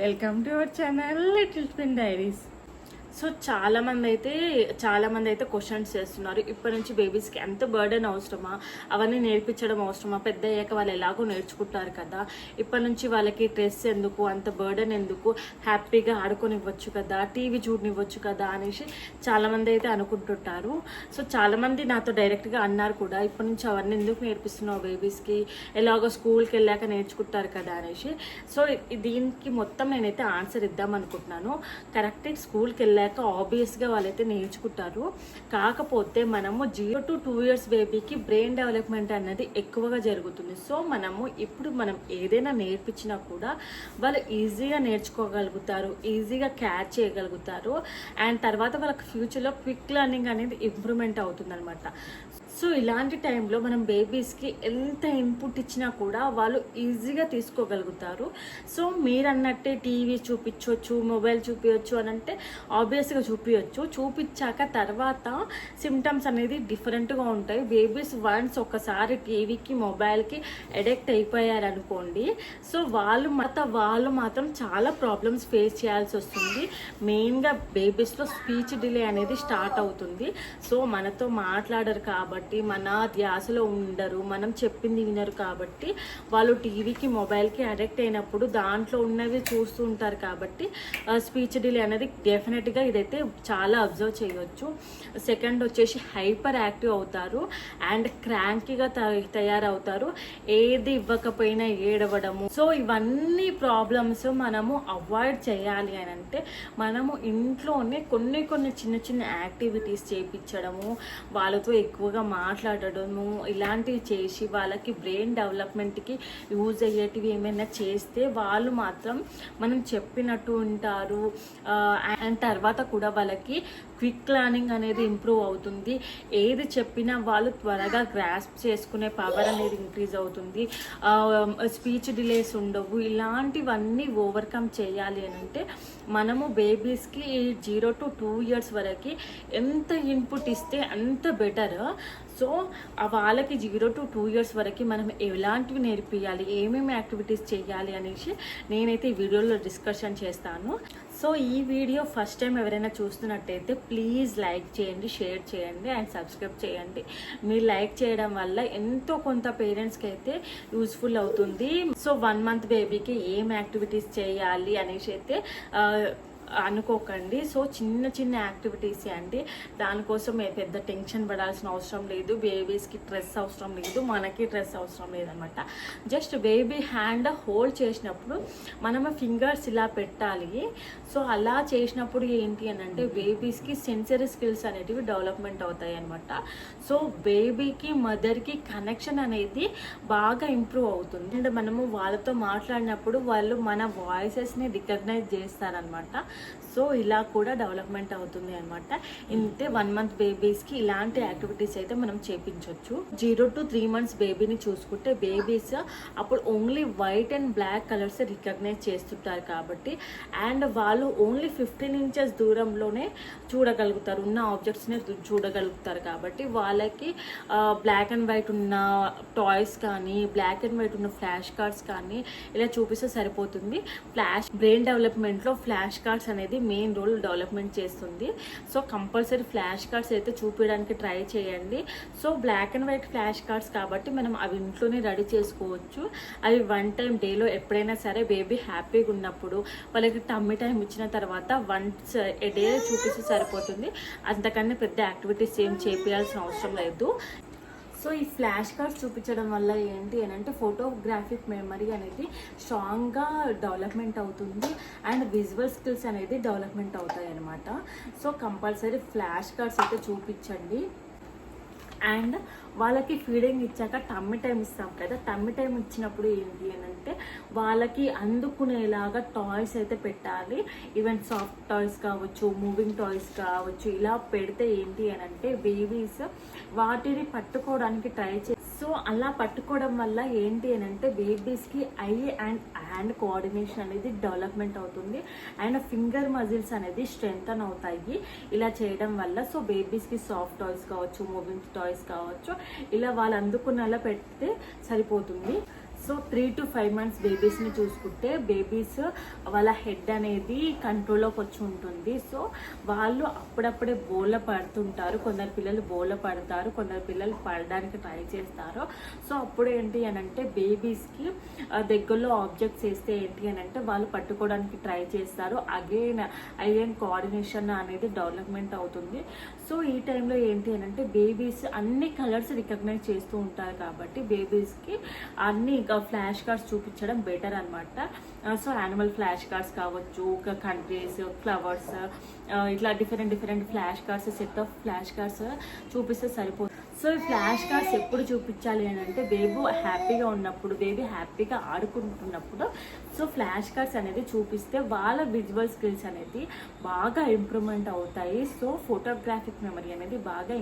Welcome to our channel little spin diaries. So చాలామంది అయితే questions చేస్తున్నారు, ఇప్పటి నుంచి బేబీస్కి ఎంత బర్డెన్ అవసరమా, అవన్నీ నేర్పించడం అవసరమా, పెద్ద అయ్యాక వాళ్ళు ఎలాగో నేర్చుకుంటారు కదా, ఇప్పటి నుంచి వాళ్ళకి స్ట్రెస్ ఎందుకు, అంత బర్డెన్ ఎందుకు, హ్యాపీగా ఆడుకొనివ్వచ్చు కదా, టీవీ చూడనివ్వచ్చు కదా అనేసి చాలామంది అయితే అనుకుంటుంటారు. సో చాలామంది నాతో డైరెక్ట్గా అన్నారు కూడా, ఇప్పటి నుంచి అవన్నీ ఎందుకు నేర్పిస్తున్నావు బేబీస్కి, ఎలాగో స్కూల్కి వెళ్ళాక నేర్చుకుంటారు కదా అనేసి. సో దీనికి మొత్తం నేనైతే ఆన్సర్ ఇద్దాం అనుకుంటున్నాను. కరెక్ట్, స్కూల్కి వెళ్ళాక ఆబ్వియస్గా వాళ్ళైతే నేర్చుకుంటారు. కాకపోతే మనము 0 to 2 years బేబీకి బ్రెయిన్ డెవలప్మెంట్ అనేది ఎక్కువగా జరుగుతుంది. సో ఇప్పుడు మనం ఏదైనా నేర్పించినా కూడా వాళ్ళు ఈజీగా నేర్చుకోగలుగుతారు, ఈజీగా క్యాచ్ చేయగలుగుతారు. అండ్ తర్వాత వాళ్ళకి ఫ్యూచర్లో క్విక్ లెర్నింగ్ అనేది ఇంప్రూవ్మెంట్ అవుతుంది అనమాట. సో ఇలాంటి టైంలో మనం బేబీస్కి ఎంత ఇన్పుట్ ఇచ్చినా కూడా వాళ్ళు ఈజీగా తీసుకోగలుగుతారు. సో మీరు అన్నట్టే టీవీ చూపించవచ్చు, మొబైల్ చూపించవచ్చు అని అంటే ఆబ్వియస్గా చూపించాక తర్వాత సిమ్టమ్స్ అనేది డిఫరెంట్గా ఉంటాయి. బేబీస్ వన్స్ ఒకసారి టీవీకి మొబైల్కి అడిక్ట్ అయిపోయారనుకోండి, సో వాళ్ళు మాత్రం చాలా ప్రాబ్లమ్స్ ఫేస్ చేయాల్సి వస్తుంది. మెయిన్గా బేబీస్లో స్పీచ్ డిలే అనేది స్టార్ట్ అవుతుంది. సో మనతో మాట్లాడరు కాబట్టి, మన ధ్యాసలో ఉండరు, మనం చెప్పింది వినరు కాబట్టి వాళ్ళు టీవీకి మొబైల్కి అడిక్ట్ అయినప్పుడు దాంట్లో ఉన్నవి చూస్తూ ఉంటారు కాబట్టి స్పీచ్ డిలే అనేది డెఫినెట్గా ఇదైతే చాలా అబ్జర్వ్ చేయవచ్చు. సెకండ్ వచ్చేసి హైపర్ యాక్టివ్ అవుతారు అండ్ క్రాంకీగా తయారవుతారు, ఏది ఇవ్వకపోయినా ఏడవడము. సో ఇవన్నీ ప్రాబ్లమ్స్ మనము అవాయిడ్ చేయాలి అని అంటే మనము ఇంట్లోనే కొన్ని చిన్న చిన్న యాక్టివిటీస్ చేయించడము, వాళ్ళతో ఎక్కువగా మాట్లాడడము, ఇలాంటివి చేసి వాళ్ళకి బ్రెయిన్ డెవలప్మెంట్కి యూజ్ అయ్యేటివి ఏమైనా చేస్తే వాళ్ళు మాత్రం మనం చెప్పినట్టు ఉంటారు. అండ్ తర్వాత కూడా వాళ్ళకి క్విక్ లెర్నింగ్ అనేది ఇంప్రూవ్ అవుతుంది. ఏది చెప్పినా వాళ్ళు త్వరగా గ్రాస్ప్ చేసుకునే పవర్ అనేది ఇంక్రీజ్ అవుతుంది. స్పీచ్ డిలేస్ ఉండవు. ఇలాంటివన్నీ ఓవర్కమ్ చేయాలి అని అంటే మనము బేబీస్కి 0 to 2 years వరకు ఎంత ఇన్పుట్ ఇస్తే అంత బెటర్. సో వాళ్ళకి 0 to 2 years వరకు మనం ఎలాంటివి నేర్పియాలి, ఏమేమి యాక్టివిటీస్ చేయాలి అనేసి నేనైతే ఈ వీడియోలో డిస్కషన్ చేస్తాను. సో ఈ వీడియో ఫస్ట్ టైం ఎవరైనా చూస్తున్నట్టయితే ప్లీజ్ లైక్ చేయండి, షేర్ చేయండి అండ్ సబ్స్క్రైబ్ చేయండి. మీరు లైక్ చేయడం వల్ల ఎంతో కొంత పేరెంట్స్కి అయితే యూస్ఫుల్ అవుతుంది. సో 1 month బేబీకి ఏం యాక్టివిటీస్ చేయాలి అనేసి అయితే అనుకోకండి. సో చిన్న యాక్టివిటీస్ అండి, దానికోసం పెద్ద టెన్షన్ పడాల్సిన అవసరం లేదు. బేబీస్కి స్ట్రెస్ అవసరం లేదు, మనకి స్ట్రెస్ అవసరం లేదనమాట. జస్ట్ బేబీ హ్యాండ్ హోల్డ్ చేసినప్పుడు మనము ఫింగర్స్ ఇలా పెట్టాలి. సో అలా చేసినప్పుడు ఏంటి అని అంటే బేబీస్కి సెన్సరీ స్కిల్స్ అనేటివి డెవలప్మెంట్ అవుతాయి అనమాట. సో బేబీకి మదర్కి కనెక్షన్ అనేది బాగా ఇంప్రూవ్ అవుతుంది. అండ్ మనము వాళ్ళతో మాట్లాడినప్పుడు వాళ్ళు మన వాయిసెస్ని రికగ్నైజ్ చేస్తారనమాట. సో ఇలా కూడా డెవలప్మెంట్ అవుతుంది అనమాట. ఇంతే 1 month బేబీస్కి ఇలాంటి యాక్టివిటీస్ అయితే మనం చేయించవచ్చు. 0 to 3 months బేబీని చూసుకుంటే బేబీస్ అప్పుడు only white and black colours recognise చేస్తుంటారు కాబట్టి, అండ్ వాళ్ళు ఓన్లీ 15 inches దూరంలోనే చూడగలుగుతారు, ఉన్న ఆబ్జెక్ట్స్ని చూడగలుగుతారు కాబట్టి వాళ్ళకి బ్లాక్ అండ్ వైట్ ఉన్న టాయ్స్ కానీ, బ్లాక్ అండ్ వైట్ ఉన్న ఫ్లాష్ కార్డ్స్ కానీ ఇలా చూపిస్తే సరిపోతుంది. బ్రెయిన్ డెవలప్మెంట్లో ఫ్లాష్ కార్డ్స్ అనేది మెయిన్ రోల్ డెవలప్మెంట్ చేస్తుంది. సో కంపల్సరీ ఫ్లాష్ కార్డ్స్ అయితే చూపించడానికి ట్రై చేయండి. So black and white flash cards కాబట్టి మనం అవి ఇంట్లోనే రెడీ చేసుకోవచ్చు. అవి 1 time డేలో ఎప్పుడైనా సరే బేబీ హ్యాపీగా ఉన్నప్పుడు వాళ్ళకి టమ్మీ టైం ఇచ్చిన తర్వాత వన్స్ ఏ డే చూపిస్తే సరిపోతుంది. అంతకన్నా పెద్ద యాక్టివిటీస్ ఏం చేయాల్సిన అవసరం లేదు. సో ఈ ఫ్లాష్ కార్డ్స్ చూపించడం వల్ల ఏంటి అని అంటే ఫోటోగ్రాఫిక్ మెమరీ అనేది స్ట్రాంగ్గా డెవలప్మెంట్ అవుతుంది అండ్ విజువల్ స్కిల్స్ అనేది డెవలప్మెంట్ అవుతాయి అన్నమాట. సో కంపల్సరీ ఫ్లాష్ కార్డ్స్ అయితే చూపించండి. అండ్ వాళ్ళకి ఫీడింగ్ ఇచ్చాక టమ్మీ టైం ఇస్తాం కదా, టమ్మీ టైం ఇచ్చినప్పుడు ఏంటి అని అంటే వాళ్ళకి అందుకునేలాగా టాయ్స్ అయితే పెట్టాలి. ఈవెన్ సాఫ్ట్ టాయ్స్ కావచ్చు, మూవింగ్ టాయ్స్ కావచ్చు, ఇలా పెడితే ఏంటి అని అంటే బేబీస్ వాటిని పట్టుకోవడానికి ట్రై సో అలా పట్టుకోవడం వల్ల ఏంటి అని అంటే బేబీస్కి ఐ అండ్ హ్యాండ్ కోఆర్డినేషన్ అనేది డెవలప్మెంట్ అవుతుంది అండ్ ఫింగర్ మజిల్స్ అనేది స్ట్రెంగ్తన్ అవుతాయి ఇలా చేయడం వల్ల. సో బేబీస్కి సాఫ్ట్ టాయ్స్ కావచ్చు, మూవింగ్ టాయ్స్ కావచ్చు, ఇలా వాళ్ళు అందుకునేలా పెడితే సరిపోతుంది. సో 3 to 5 months బేబీస్ని చూసుకుంటే బేబీస్ వాళ్ళ హెడ్ అనేది కంట్రోల్లోకి వచ్చి ఉంటుంది. సో వాళ్ళు అప్పుడప్పుడే బోర్ల పడుతుంటారు. కొందరు పిల్లలు బోర్ల పడతారు, కొందరు పిల్లలు పడడానికి ట్రై చేస్తారు. సో అప్పుడు ఏంటి అని అంటే బేబీస్కి దగ్గరలో ఆబ్జెక్ట్స్ వేస్తే ఏంటి అని అంటే వాళ్ళు పట్టుకోవడానికి ట్రై చేస్తారు. అగైన్ కోఆర్డినేషన్ అనేది డెవలప్మెంట్ అవుతుంది. సో ఈ టైంలో ఏంటి అని అంటే బేబీస్ అన్ని కలర్స్ రికగ్నైజ్ చేస్తూ ఉంటారు కాబట్టి బేబీస్కి అన్ని ఫ్లాష్ కార్డ్స్ చూపించడం బెటర్ అనమాట. సో యానిమల్ ఫ్లాష్ కార్డ్స్ కావచ్చు, కంట్రీస్, ఫ్లవర్స్, ఇట్లా different flash cards, set of flash cards చూపిస్తే సరిపోతుంది. సో ఈ ఫ్లాష్ కార్డ్స్ ఎప్పుడు చూపించాలి అని అంటే బేబీ హ్యాపీగా ఉన్నప్పుడు, బేబీ హ్యాపీగా ఆడుకుంటున్నప్పుడు సో ఫ్లాష్ కార్డ్స్ అనేది చూపిస్తే వాళ్ళ విజువల్ స్కిల్స్ అనేది బాగా ఇంప్రూవ్మెంట్ అవుతాయి. సో ఫోటోగ్రాఫిక్ మెమరీ అనేది బాగా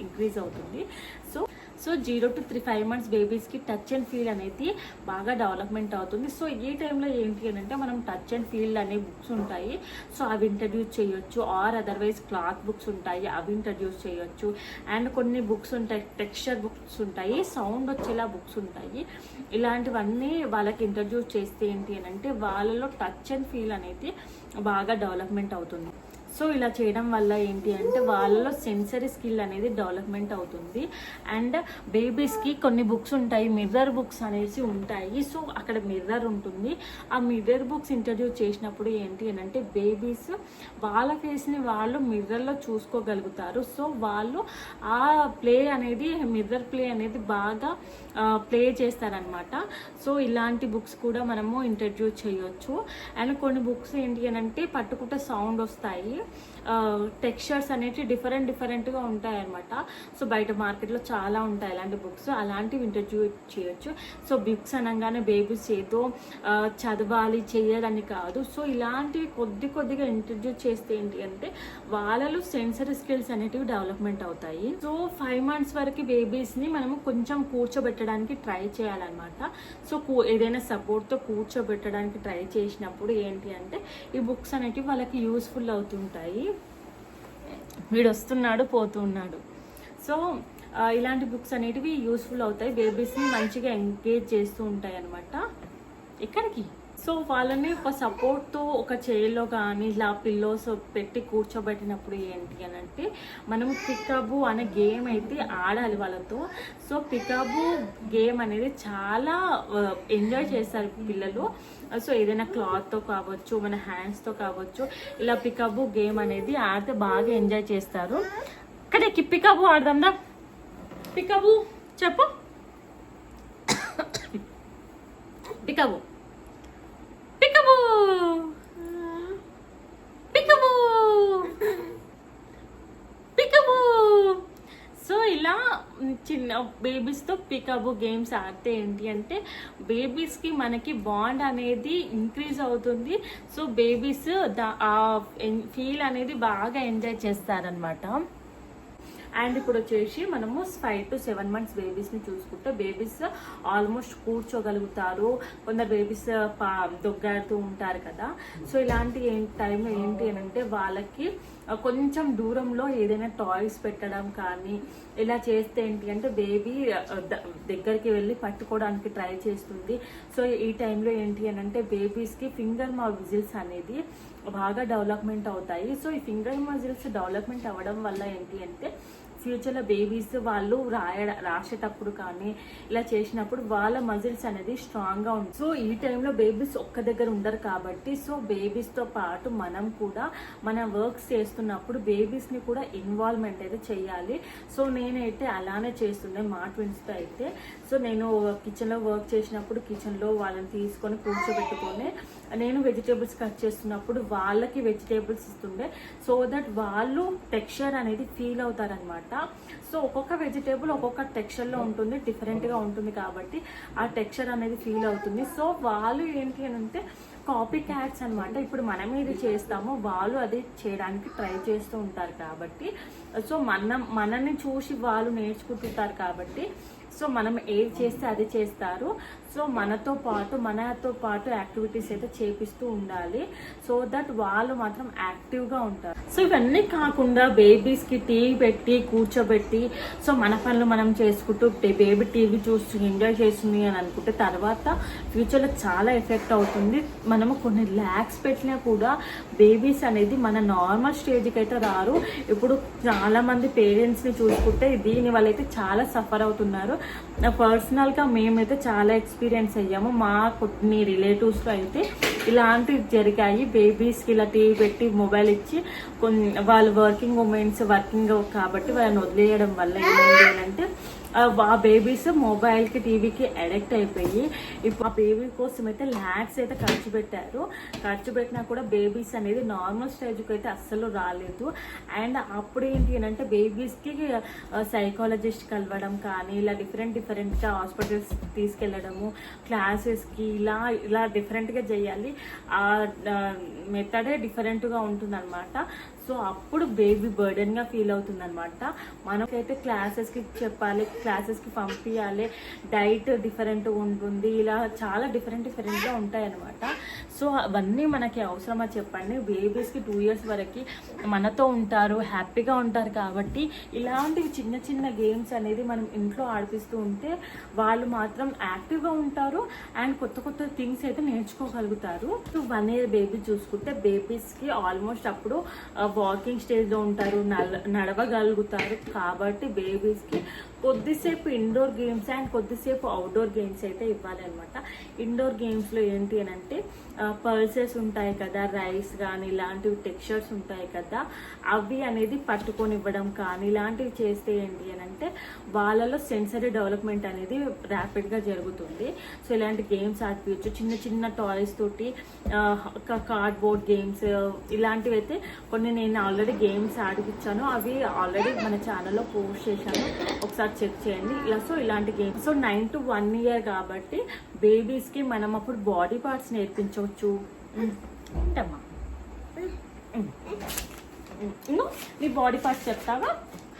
ఇంక్రీజ్ అవుతుంది. సో 0 to 5 months బేబీస్కి టచ్ అండ్ ఫీల్ అనేది బాగా డెవలప్మెంట్ అవుతుంది. సో ఈ టైంలో ఏంటి అని అంటే మనం టచ్ అండ్ ఫీల్ అనే బుక్స్ ఉంటాయి. సో అవి ఇంట్రడ్యూస్ చేయొచ్చు, ఆర్ అదర్వైజ్ క్లాత్ బుక్స్ ఉంటాయి, అవి ఇంట్రడ్యూస్ చేయొచ్చు. అండ్ కొన్ని బుక్స్ ఉంటాయి, టెక్స్చర్ బుక్స్ ఉంటాయి, సౌండ్ వచ్చేలా బుక్స్ ఉంటాయి. ఇలాంటివన్నీ వాళ్ళకి ఇంట్రడ్యూస్ చేస్తే ఏంటి అని అంటే వాళ్ళలో టచ్ అండ్ ఫీల్ అనేది బాగా డెవలప్మెంట్ అవుతుంది. సో ఇలా చేయడం వల్ల ఏంటి అంటే వాళ్ళలో సెన్సరీ స్కిల్ అనేది డెవలప్మెంట్ అవుతుంది. అండ్ బేబీస్కి కొన్ని బుక్స్ ఉంటాయి, మిర్రర్ బుక్స్ అనేసి ఉంటాయి. సో అక్కడ మిర్రర్ ఉంటుంది. ఆ మిర్రర్ బుక్స్ ఇంట్రడ్యూస్ చేసినప్పుడు ఏంటి అని అంటే బేబీస్ వాళ్ళ ఫేస్ని వాళ్ళు మిర్రర్లో చూసుకోగలుగుతారు. సో వాళ్ళు ఆ మిర్రర్ ప్లే అనేది బాగా ప్లే చేస్తారనమాట. సో ఇలాంటి బుక్స్ కూడా మనము ఇంట్రడ్యూస్ చేయొచ్చు. అండ్ కొన్ని బుక్స్ ఏంటి అని అంటే పట్టుకుంటే సౌండ్ వస్తాయి, టెక్స్చర్స్ అనేవి డిఫరెంట్గా ఉంటాయి అనమాట. సో బయట మార్కెట్లో చాలా ఉంటాయి అలాంటి బుక్స్, అలాంటివి ఇంట్రడ్యూస్ చేయొచ్చు. సో బుక్స్ అనగానే బేబీస్ ఏదో చదవాలి చేయాలని కాదు. సో ఇలాంటివి కొద్దిగా ఇంట్రడ్యూస్ చేస్తే ఏంటి అంటే వాళ్ళలో సెన్సరీ స్కిల్స్ అనేటివి డెవలప్మెంట్ అవుతాయి. సో 5 months వరకు బేబీస్ని మనము కొంచెం కూర్చోబెట్టడానికి ట్రై చేయాలన్నమాట. సో ఏదైనా సపోర్ట్తో కూర్చోబెట్టడానికి ట్రై చేసినప్పుడు ఏంటి అంటే ఈ బుక్స్ అనేటివి వాళ్ళకి యూస్ఫుల్ అవుతుంటాయి. వీడు వస్తున్నాడు పోతున్నాడు. సో ఇలాంటి బుక్స్ అనేటివి యూస్ఫుల్ అవుతాయి, బేబీస్ని మంచిగా ఎంకరేజ్ చేస్తూ ఉంటాయి అన్నమాట. ఎక్కడికి సో వాళ్ళని ఒక సపోర్ట్తో ఒక చైర్లో కానీ ఇలా పిల్లోస్ పెట్టి కూర్చోబెట్టినప్పుడు ఏంటి అని అంటే మనం పికబు అనే గేమ్ అయితే ఆడాలి వాళ్ళతో. సో పికబు గేమ్ అనేది చాలా ఎంజాయ్ చేస్తారు పిల్లలు. సో ఏదైనా క్లాత్తో కావచ్చు, మన హ్యాండ్స్తో కావచ్చు, ఇలా పికబు గేమ్ అనేది ఆడితే బాగా ఎంజాయ్ చేస్తారు. అక్కడికి పికబు ఆడదాందా? పికబు చెప్పు, పికబు పికబు పికబు పికబు. సో ఇలా చిన్న బేబీస్తో పికబు గేమ్స్ ఆడితే ఏంటి అంటే బేబీస్కి మనకి బాండ్ అనేది ఇంక్రీజ్ అవుతుంది. సో బేబీస్ ఆ ఫీల్ అనేది బాగా ఎంజాయ్ చేస్తారనమాట. అండ్ ఇప్పుడు వచ్చేసి మనము 5 to 7 months బేబీస్ని చూసుకుంటే బేబీస్ ఆల్మోస్ట్ కూర్చోగలుగుతారు, కొందరు బేబీస్ దొగ్గాడుతూ ఉంటారు కదా. సో ఇలాంటి టైంలో ఏంటి అని అంటే వాళ్ళకి కొంచెం దూరంలో ఏదైనా టాయ్స్ పెట్టడం కానీ ఇలా చేస్తే ఏంటి అంటే బేబీ దగ్గరికి వెళ్ళి పట్టుకోవడానికి ట్రై చేస్తుంది. సో ఈ టైంలో ఏంటి అని అంటే బేబీస్కి ఫింగర్ మజిల్స్ అనేది బాగా డెవలప్మెంట్ అవుతాయి. సో ఈ ఫింగర్ మజిల్స్ డెవలప్మెంట్ అవ్వడం వల్ల ఏంటి అంటే ఫ్యూచర్లో బేబీస్ వాళ్ళు రాసేటప్పుడు కానీ ఇలా చేసినప్పుడు వాళ్ళ మజిల్స్ అనేది స్ట్రాంగ్గా ఉంటుంది. సో ఈ టైంలో బేబీస్ ఒక్క దగ్గర ఉండరు కాబట్టి సో బేబీస్తో పాటు మనం కూడా మన వర్క్స్ చేస్తున్నప్పుడు బేబీస్ని కూడా ఇన్వాల్వ్మెంట్ అయితే చేయాలి. సో నేనైతే అలానే చేస్తుండే మా ట్విన్స్తో అయితే. సో నేను కిచెన్లో వర్క్ చేసినప్పుడు కిచెన్లో వాళ్ళని తీసుకొని కూర్చోబెట్టుకొని నేను వెజిటేబుల్స్ కట్ చేస్తున్నప్పుడు వాళ్ళకి వెజిటేబుల్స్ ఇస్తుండే. సో దట్ వాళ్ళు టెక్స్చర్ అనేది ఫీల్ అవుతారనమాట. సో ఒక్కొక్క వెజిటేబుల్ ఒక్కొక్క టెక్స్చర్లో ఉంటుంది, డిఫరెంట్గా ఉంటుంది కాబట్టి ఆ టెక్స్చర్ అనేది ఫీల్ అవుతుంది. సో వాళ్ళు ఏంటి అని అంటే కాపీ క్యాట్స్ అనమాట. ఇప్పుడు మనం ఏది చేస్తామో వాళ్ళు అది చేయడానికి ట్రై చేస్తూ ఉంటారు కాబట్టి సో మనల్ని చూసి వాళ్ళు నేర్చుకుంటుంటారు కాబట్టి సో మనం ఏది చేస్తే అది చేస్తారు. సో మనతో పాటు యాక్టివిటీస్ అయితే చేపిస్తూ ఉండాలి, సో దట్ వాళ్ళు మాత్రం యాక్టివ్గా ఉంటారు. సో ఇవన్నీ కాకుండా బేబీస్కి టీవీ పెట్టి కూర్చోబెట్టి సో మన పనులు మనం చేసుకుంటూ బేబీ టీవీ చూస్తూ ఎంజాయ్ చేస్తుంది అని అనుకుంటే తర్వాత ఫ్యూచర్లో చాలా ఎఫెక్ట్ అవుతుంది. మనము కొన్ని ల్యాక్స్ పెట్టినా కూడా బేబీస్ అనేది మన నార్మల్ స్టేజ్కి అయితే రారు. ఇప్పుడు చాలామంది పేరెంట్స్ని చూసుకుంటే దీనివల్ల అయితే చాలా సఫర్ అవుతున్నారు. పర్సనల్గా మేమైతే చాలా ఎక్స్పీరియన్స్ అయ్యాము. మా కొన్ని రిలేటివ్స్లో అయితే ఇలాంటివి జరిగాయి. బేబీస్కి ఇలా టీవీ పెట్టి మొబైల్ ఇచ్చి వాళ్ళు వర్కింగ్ కాబట్టి వాళ్ళని వదిలేయడం వల్ల ఏమైంది అంటే ఆ బేబీస్ మొబైల్కి టీవీకి అడిక్ట్ అయిపోయి ఇప్పుడు ఆ బేబీ కోసం అయితే ల్యాక్స్ అయితే ఖర్చు పెట్టినా కూడా బేబీస్ అనేది నార్మల్ స్టేజ్కి అయితే అస్సలు రాలేదు. అండ్ అప్పుడు ఏంటి అంటే బేబీస్కి సైకాలజిస్ట్ కలవడం కానీ ఇలా డిఫరెంట్గా హాస్పిటల్స్ తీసుకెళ్ళడము, క్లాసెస్కి ఇలా డిఫరెంట్గా చేయాలి. ఆ మెథడే డిఫరెంట్గా ఉంటుందన్నమాట. సో అప్పుడు బేబీ బర్డెన్గా ఫీల్ అవుతుంది అనమాట. మనకైతే క్లాసెస్కి చెప్పాలి, క్లాసెస్కి పంపించాలి, డైట్ డిఫరెంట్గా ఉంటుంది, ఇలా చాలా డిఫరెంట్గా ఉంటాయి అనమాట. సో అవన్నీ మనకి అవసరమా చెప్పండి? బేబీస్కి 2 years వరకు మనతో ఉంటారు, హ్యాపీగా ఉంటారు కాబట్టి ఇలాంటివి చిన్న గేమ్స్ అనేది మనం ఇంట్లో ఆడిపిస్తూ ఉంటే వాళ్ళు మాత్రం యాక్టివ్గా ఉంటారు అండ్ కొత్త థింగ్స్ అయితే నేర్చుకోగలుగుతారు. 1 year బేబీ చూసుకుంటే బేబీస్కి ఆల్మోస్ట్ అప్పుడు వాకింగ్ స్టేజ్లో ఉంటారు, నడవగలుగుతారు కాబట్టి బేబీస్కి కొద్దిసేపు ఇండోర్ గేమ్స్ అండ్ కొద్దిసేపు అవుట్డోర్ గేమ్స్ అయితే ఇవ్వాలి అనమాట. ఇండోర్ గేమ్స్లో ఏంటి అని అంటే పల్సెస్ ఉంటాయి కదా, రైస్ కానీ ఇలాంటివి టెక్స్చర్స్ ఉంటాయి కదా, అవి అనేది పట్టుకొని ఇవ్వడం కానీ ఇలాంటివి చేస్తే ఏంటి అని అంటే వాళ్ళలో సెన్సరీ డెవలప్మెంట్ అనేది ర్యాపిడ్గా జరుగుతుంది. సో ఇలాంటి గేమ్స్ ఆడిపించచ్చు. చిన్న టాయ్స్ తోటి కార్డ్బోర్డ్ గేమ్స్ ఇలాంటివి అయితే కొన్ని నేను ఆల్రెడీ గేమ్స్ ఆడిపించాను, అవి ఆల్రెడీ మన ఛానల్లో పోస్ట్ చేశాను, ఒకసారి చెక్ చేయండి. సో ఇలాంటి గేమ్స్. సో 9 to 1 year కాబట్టి బేబీస్కి మనం అప్పుడు బాడీ పార్ట్స్ నేర్పించవచ్చు. ఏంటమ్మా నీ బాడీ పార్ట్స్ చెప్తావా?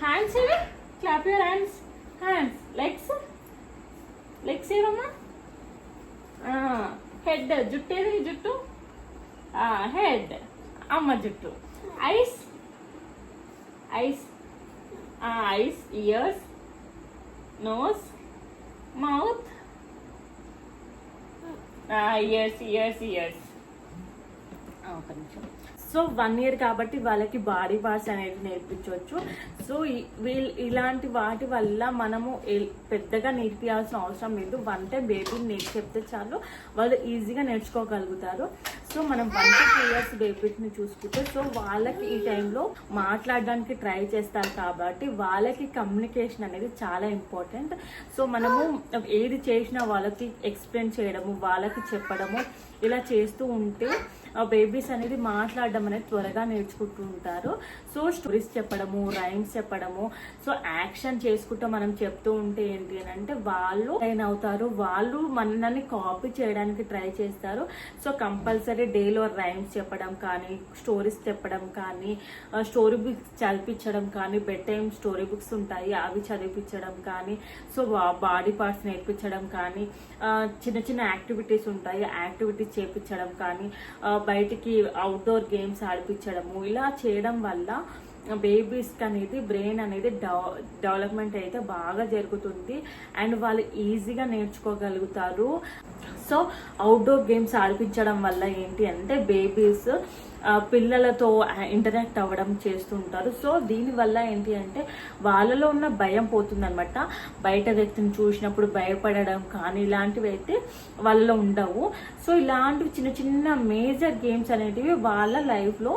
హ్యాండ్స్ ఏవి? Clap your hands. లెగ్స్ ఏవమ్మా? హెడ్. జుట్టు ఏది? జుట్టు హెడ్, అమ్మ జుట్టు. Eyes, ears, nose, mouth. Ears. ఒక నిమిషం. సో 1 year కాబట్టి వాళ్ళకి బాడీ పార్ట్స్ అనేది నేర్పించవచ్చు. సో ఇలాంటి వాటి వల్ల మనము పెద్దగా నేర్పించాల్సిన అవసరం లేదు. 1 time బేబీని చెప్తే చాలు, వాళ్ళు ఈజీగా నేర్చుకోగలుగుతారు. సో మనం 1 to 2 years బేబీని చూసుకుంటే సో వాళ్ళకి ఈ టైంలో మాట్లాడడానికి ట్రై చేస్తారు కాబట్టి వాళ్ళకి కమ్యూనికేషన్ అనేది చాలా ఇంపార్టెంట్. సో మనము ఏది చేసినా వాళ్ళకి ఎక్స్ప్లెయిన్ చేయడము, వాళ్ళకి చెప్పడము ఇలా చేస్తూ ఉంటే బేబీస్ అనేది మాట్లాడడం అనేది త్వరగా నేర్చుకుంటూ ఉంటారు. సో స్టోరీస్ చెప్పడము, రైమ్స్ చెప్పడము, సో యాక్షన్ చేసుకుంటూ మనం చెప్తూ ఉంటే ఏంటి అని అంటే వాళ్ళు ట్రైన్ అవుతారు, వాళ్ళు మనల్ని కాపీ చేయడానికి ట్రై చేస్తారు. సో కంపల్సరీ డేలో రైమ్స్ చెప్పడం కానీ, స్టోరీస్ చెప్పడం కానీ, స్టోరీ బుక్స్ చదివించడం కానీ, బెడ్ టైమ్ స్టోరీ బుక్స్ ఉంటాయి అవి చదివించడం కానీ, సో బాడీ పార్ట్స్ నేర్పించడం కానీ, చిన్న యాక్టివిటీస్ ఉంటాయి యాక్టివిటీస్ చేపించడం కానీ, బయటికి అవుట్డోర్ గేమ్స్ ఆడిపించడము, ఇలా చేయడం వల్ల బేబీస్కి అనేది బ్రెయిన్ అనేది డెవలప్మెంట్ అయితే బాగా జరుగుతుంది అండ్ వాళ్ళు ఈజీగా నేర్చుకోగలుగుతారు. సో అవుట్డోర్ గేమ్స్ ఆడిపించడం వల్ల ఏంటి అంటే బేబీస్ పిల్లలతో ఇంటరాక్ట్ అవ్వడం చేస్తుంటారు. సో దీనివల్ల ఏంటి అంటే వాళ్ళలో ఉన్న భయం పోతుందన్నమాట. బయట వ్యక్తిని చూసినప్పుడు భయపడడం కానీ ఇలాంటివి అయితే వాళ్ళలో ఉండవు. సో ఇలాంటివి చిన్న మేజర్ గేమ్స్ అనేటివి వాళ్ళ లైఫ్లో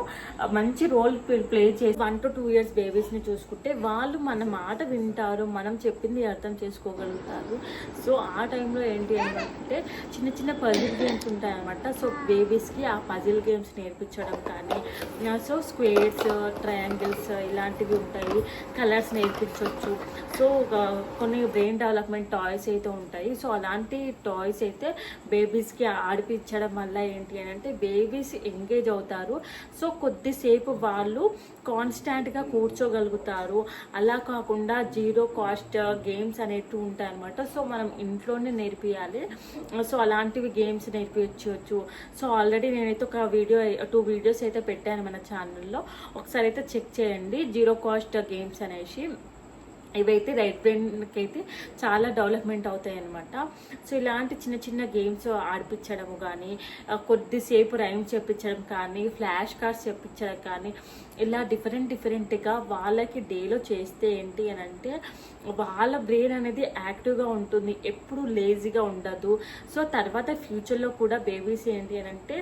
మంచి రోల్ ప్లే చేసి 1 to 2 years బేబీస్ని చూసుకుంటే వాళ్ళు మన మాట వింటారు, మనం చెప్పింది అర్థం చేసుకోగలుగుతారు. సో ఆ టైంలో ఏంటి అంటే చిన్న పజిల్ గేమ్స్ ఉంటాయన్నమాట. సో బేబీస్కి ఆ పజిల్ గేమ్స్ నేర్పించడం నేర్పించడం కానీ, సో స్క్వేర్స్, ట్రయాంగిల్స్ ఇలాంటివి ఉంటాయి, కలర్స్ నేర్పించవచ్చు. సో కొన్ని బ్రెయిన్ డెవలప్మెంట్ టాయ్స్ అయితే ఉంటాయి. సో అలాంటి టాయ్స్ అయితే బేబీస్కి ఆడిపించడం వల్ల ఏంటి అని అంటే బేబీస్ ఎంగేజ్ అవుతారు. సో కొద్దిసేపు వాళ్ళు కాన్స్టాంట్గా కూర్చోగలుగుతారు. అలా కాకుండా జీరో కాస్ట్ గేమ్స్ అనేటివి ఉంటాయి అన్నమాట. సో మనం ఇంట్లోనే నేర్పియాలి. సో అలాంటివి గేమ్స్ నేర్పించవచ్చు. సో ఆల్రెడీ నేనైతే ఒక వీడియో 2 వీడియోస్ అయితే పెట్టాను మన ఛానల్లో, ఒకసారి అయితే చెక్ చేయండి. జీరో కాస్ట్ గేమ్స్ అనేసి ఇవైతే రైట్ బ్రెయిన్కి అయితే చాలా డెవలప్మెంట్ అవుతాయి అన్నమాట. సో ఇలాంటి చిన్న చిన్న గేమ్స్ ఆడిపించడము కానీ, కొద్దిసేపు రైమ్ చెప్పించడం కానీ, ఫ్లాష్ కార్డ్స్ చెప్పించడం కానీ, ఇలా డిఫరెంట్గా వాళ్ళకి డేలో చేస్తే ఏంటి అని అంటే వాళ్ళ బ్రెయిన్ అనేది యాక్టివ్గా ఉంటుంది, ఎప్పుడు లేజీగా ఉండదు. సో తర్వాత ఫ్యూచర్లో కూడా బేబీస్ ఏంటి అని అంటే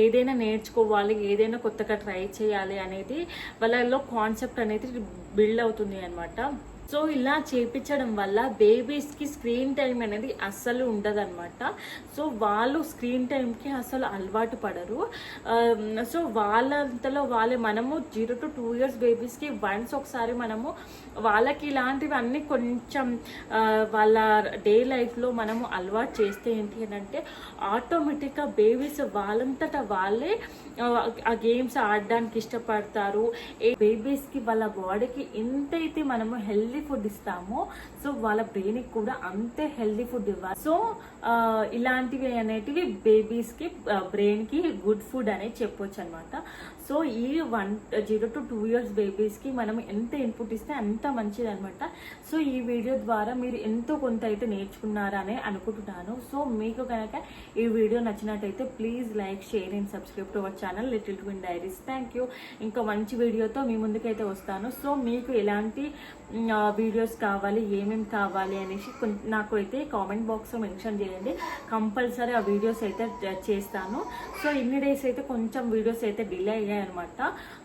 ఏదైనా నేర్చుకోవాలి, ఏదైనా కొత్తగా ట్రై చేయాలి అనేది వాళ్ళలో కాన్సెప్ట్ అనేది బిల్డ్ అవుతుంది అనమాట. సో ఇలా చేయించడం వల్ల బేబీస్కి స్క్రీన్ టైం అనేది అస్సలు ఉండదన్నమాట. సో వాళ్ళు స్క్రీన్ టైంకి అసలు అలవాటు పడరు. సో వాళ్ళంతలో వాళ్ళే మనము 0 to 2 years బేబీస్కి వన్స్ ఒకసారి మనము వాళ్ళకి ఇలాంటివన్నీ కొంచెం వాళ్ళ డే లైఫ్లో మనము అలవాటు చేస్తే ఏంటి అని అంటే ఆటోమేటిక్గా బేబీస్ వాళ్ళంతటా వాళ్ళే ఆ గేమ్స్ ఆడడానికి ఇష్టపడతారు. బేబీస్కి వాళ్ళ బాడీకి ఎంతైతే మనము హెల్దీ ఫుడ్ ఇస్తామో సో వాళ్ళ బ్రెయిన్కి కూడా అంతే హెల్దీ ఫుడ్ ఇవ్వాలి. సో ఇలాంటివి అనేటివి బేబీస్కి బ్రెయిన్కి గుడ్ ఫుడ్ అనేది చెప్పొచ్చు అనమాట. సో ఈ 0 to 2 years బేబీస్కి మనం ఎంత ఇన్పుట్ ఇస్తే అంత మంచిది అనమాట. సో ఈ వీడియో ద్వారా మీరు ఎంతో కొంత అయితే నేర్చుకున్నారని అనుకుంటున్నాను. సో మీకు కనుక ఈ వీడియో నచ్చినట్టయితే please like, share and subscribe to our channel little twin diaries. Thank you. ఇంకా మంచి వీడియోతో మీ ముందుకైతే వస్తాను. సో మీకు ఎలాంటి వీడియోస్ కావాలి, ఏమేమి కావాలి అనేసి నాకు అయితే కామెంట్ బాక్స్లో మెన్షన్ చేయండి. కంపల్సరీ ఆ వీడియోస్ అయితే చేస్తాను. సో ఇన్ని డేస్ అయితే కొంచెం వీడియోస్ అయితే డిలే అయ్యాయి అనమాట.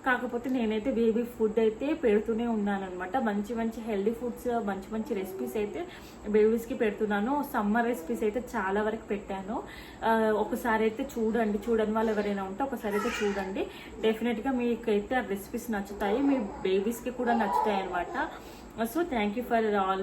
కాకపోతే నేనైతే బేబీ ఫుడ్ అయితే పెడుతూనే ఉన్నాను అనమాట. మంచి హెల్దీ ఫుడ్స్, మంచి రెసిపీస్ అయితే బేబీస్కి పెడుతున్నాను. సమ్మర్ రెసిపీస్ అయితే చాలా వరకు పెట్టాను. ఒకసారి అయితే చూడండి, చూడని వాళ్ళు ఎవరైనా ఉంటే ఒకసారి అయితే చూడండి. డెఫినెట్గా మీకైతే ఆ రెసిపీస్ నచ్చుతాయి, మీ బేబీస్కి కూడా నచ్చుతాయి అనమాట. So thank you for all.